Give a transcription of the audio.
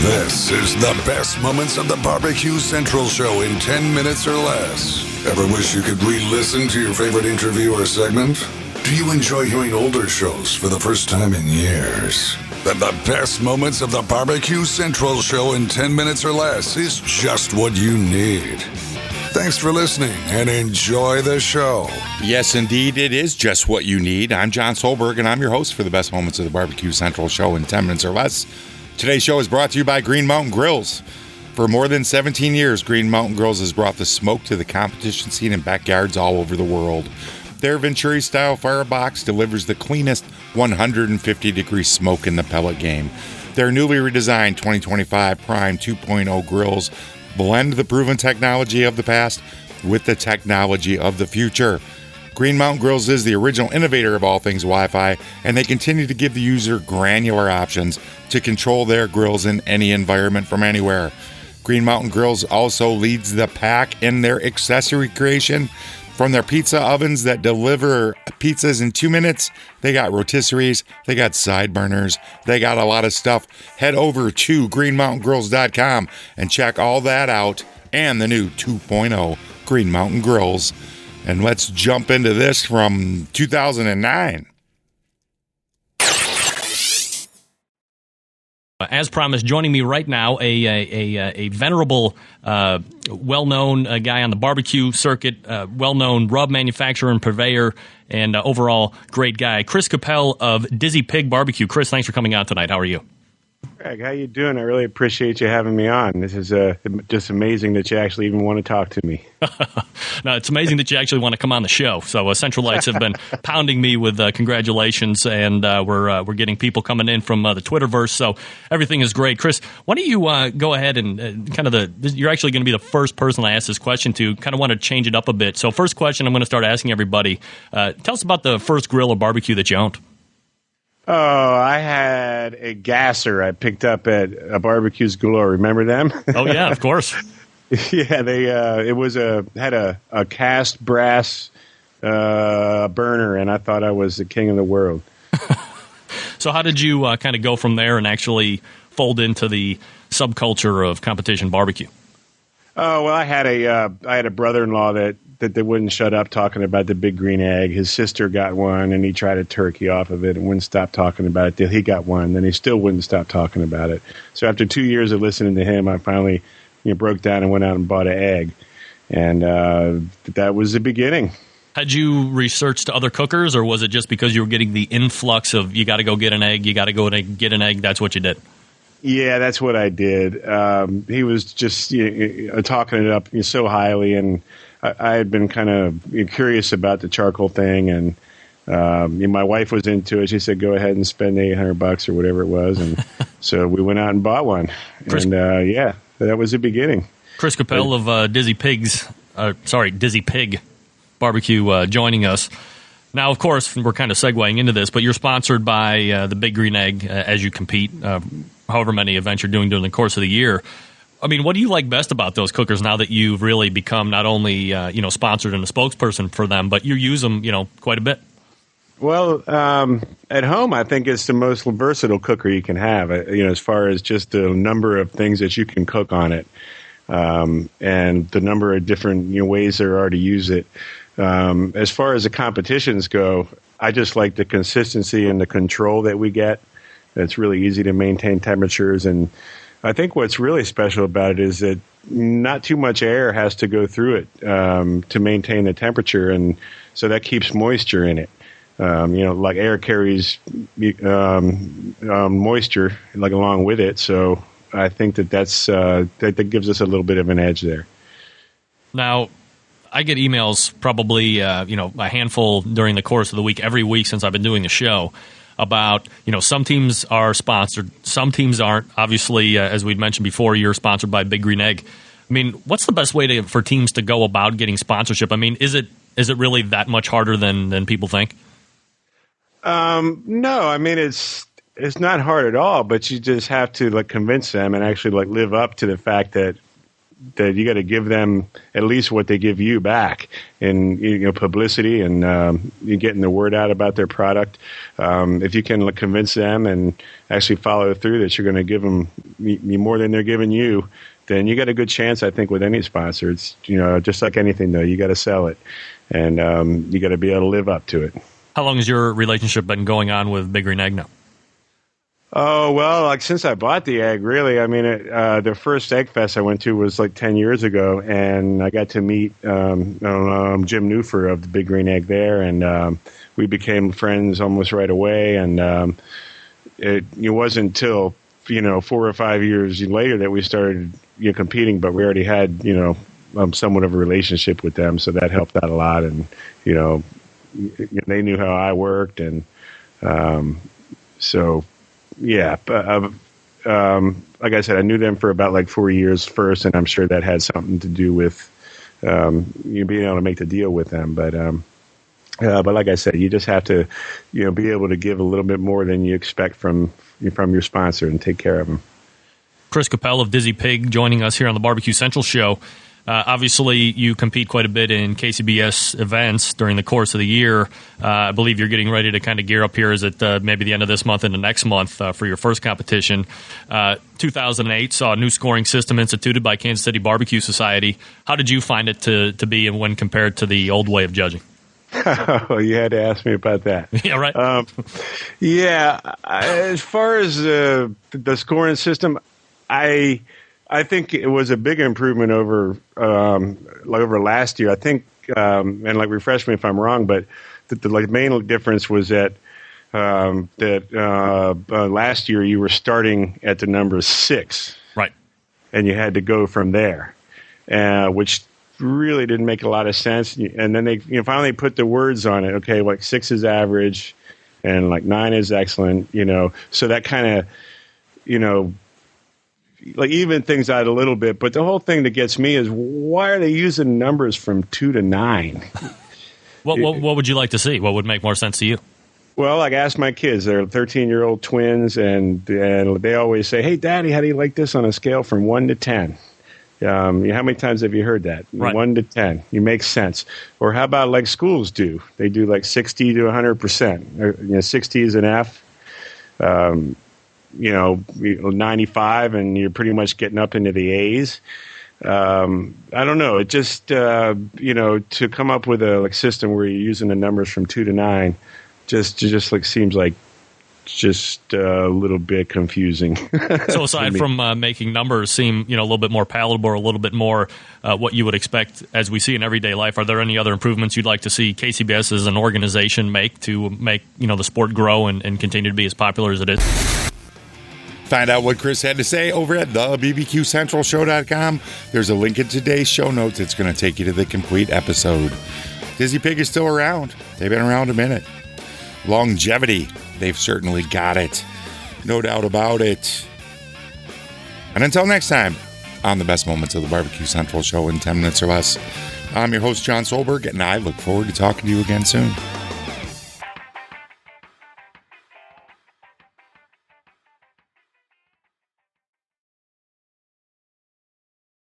This is the best moments of the Barbecue Central Show in 10 minutes or less. Ever wish you could re-listen to your favorite interview or segment? Do you enjoy hearing older shows for the first time in years? Then the best moments of the Barbecue Central Show in 10 minutes or less is just what you need. Thanks for listening and enjoy the show. Yes, indeed, it is just what you need. I'm John Solberg, and I'm your host for the best moments of the Barbecue Central Show in 10 minutes or less. Today's show is brought to you by Green Mountain Grills. For more than 17 years, Green Mountain Grills has brought the smoke to the competition scene in backyards all over the world. Their Venturi-style firebox delivers the cleanest 150-degree smoke in the pellet game. Their newly redesigned 2025 Prime 2.0 grills blend the proven technology of the past with the technology of the future. Green Mountain Grills is the original innovator of all things Wi-Fi, and they continue to give the user granular options to control their grills in any environment from anywhere. Green Mountain Grills also leads the pack in their accessory creation. From their pizza ovens that deliver pizzas in 2 minutes, they got rotisseries, they got side burners, they got a lot of stuff. Head over to greenmountaingrills.com and check all that out and the new 2.0 Green Mountain Grills. And let's jump into this from 2009. As promised, joining me right now, a venerable, well-known guy on the barbecue circuit, well-known rub manufacturer and purveyor, and overall great guy, Chris Cappell of Dizzy Pig BBQ. Chris, thanks for coming on tonight. How are you? Greg, how you doing? I really appreciate you having me on. This is just amazing that you actually even want to talk to me. No, it's amazing that you actually want to come on the show. So Central Lights have been pounding me with congratulations, and we're getting people coming in from the Twitterverse. So everything is great. Chris, why don't you go ahead and you're actually going to be the first person I ask this question to. Kind of want to change it up a bit. So first question I'm going to start asking everybody. Tell us about the first grill or barbecue that you owned. Oh, I had a gasser I picked up at a Barbecues Galore. Remember them? Oh yeah, of course. Yeah, they had a cast brass burner, and I thought I was the king of the world. So how did you kind of go from there and actually fold into the subculture of competition barbecue? Oh well, I had a brother-in-law that wouldn't shut up talking about the big green egg. His sister got one, and he tried a turkey off of it and wouldn't stop talking about it till he got one. Then he still wouldn't stop talking about it. So after 2 years of listening to him, I finally broke down and went out and bought an egg. And that was the beginning. Had you researched other cookers, or was it just because you were getting the influx of you got to go get an egg, get an egg, that's what you did? Yeah, that's what I did. He was just talking it up so highly, and I had been kind of curious about the charcoal thing, and my wife was into it. She said, "Go ahead and spend $800 or whatever it was," and so we went out and bought one. Chris, and yeah, that was the beginning. Chris Cappell of Dizzy Pig BBQ joining us. Now, of course, we're kind of segueing into this, but you're sponsored by the Big Green Egg as you compete, however many events you're doing during the course of the year. I mean, what do you like best about those cookers now that you've really become not only sponsored and a spokesperson for them, but you use them quite a bit? Well, at home, I think it's the most versatile cooker you can have. As far as just the number of things that you can cook on it, and the number of different ways there are to use it. As far as the competitions go, I just like the consistency and the control that we get. It's really easy to maintain temperatures, and I think what's really special about it is that not too much air has to go through it to maintain the temperature, and so that keeps moisture in it. Like air carries moisture along with it, so I think that gives us a little bit of an edge there. Now, I get emails probably a handful during the course of the week, every week since I've been doing the show, about some teams are sponsored, some teams aren't. Obviously, as we'd mentioned before, you're sponsored by Big Green Egg. I mean, what's the best way for teams to go about getting sponsorship? I mean, is it really that much harder than people think? No, I mean it's not hard at all, but you just have to convince them and actually live up to the fact that that you got to give them at least what they give you back in publicity and you getting the word out about their product. If you can convince them and actually follow through that you're going to give them more than they're giving you, then you got a good chance, I think, with any sponsor. It's just like anything, though, you got to sell it, and you got to be able to live up to it. How long has your relationship been going on with Big Green Egg now? Oh, well, like since I bought the egg, really. I mean, the first Egg Fest I went to was like 10 years ago, and I got to meet Jim Newfer of the Big Green Egg there, and we became friends almost right away. And it wasn't until 4 or 5 years later that we started competing, but we already had somewhat of a relationship with them, so that helped out a lot. And they knew how I worked, and so. Yeah, like I said, I knew them for about like 4 years first, and I'm sure that had something to do with being able to make the deal with them. But like I said, you just have to be able to give a little bit more than you expect from your sponsor and take care of them. Chris Cappell of Dizzy Pig joining us here on the Barbecue Central show. Obviously, you compete quite a bit in KCBS events during the course of the year. I believe you're getting ready to kind of gear up here. Is it maybe the end of this month and the next month for your first competition? 2008 saw a new scoring system instituted by Kansas City Barbecue Society. How did you find it to be when compared to the old way of judging? Oh, you had to ask me about that. Yeah, right. As far as the scoring system, I think it was a big improvement over last year. I think, and refresh me if I'm wrong, but the main difference was that last year you were starting at the number 6, right, and you had to go from there, which really didn't make a lot of sense. And then they finally put the words on it. Okay, like 6 is average, and like 9 is excellent. So that kind of even things out a little bit, but the whole thing that gets me is why are they using numbers from 2 to 9? What would you like to see? What would make more sense to you? Well, I asked my kids. They're 13-year-old twins, and they always say, "Hey, Daddy, how do you like this on a scale from 1 to 10?" How many times have you heard that? Right. 1 to 10. You make sense. Or how about like schools do? They do like 60 to 100%. 60 is an F. 95, and you're pretty much getting up into the A's. I don't know. It just, to come up with a system where you're using the numbers from 2 to 9, just seems like just a little bit confusing. So aside from making numbers seem, a little bit more palatable or a little bit more what you would expect as we see in everyday life, are there any other improvements you'd like to see KCBS as an organization make to make, the sport grow and continue to be as popular as it is? Find out what Chris had to say over at thebbqcentralshow.com. There's a link in today's show notes. It's going to take you to the complete episode. Dizzy Pig is still around. They've been around a minute. Longevity, they've certainly got it. No doubt about it. And until next time, on the best moments of the Barbecue Central show in 10 minutes or less, I'm your host, John Solberg, and I look forward to talking to you again soon.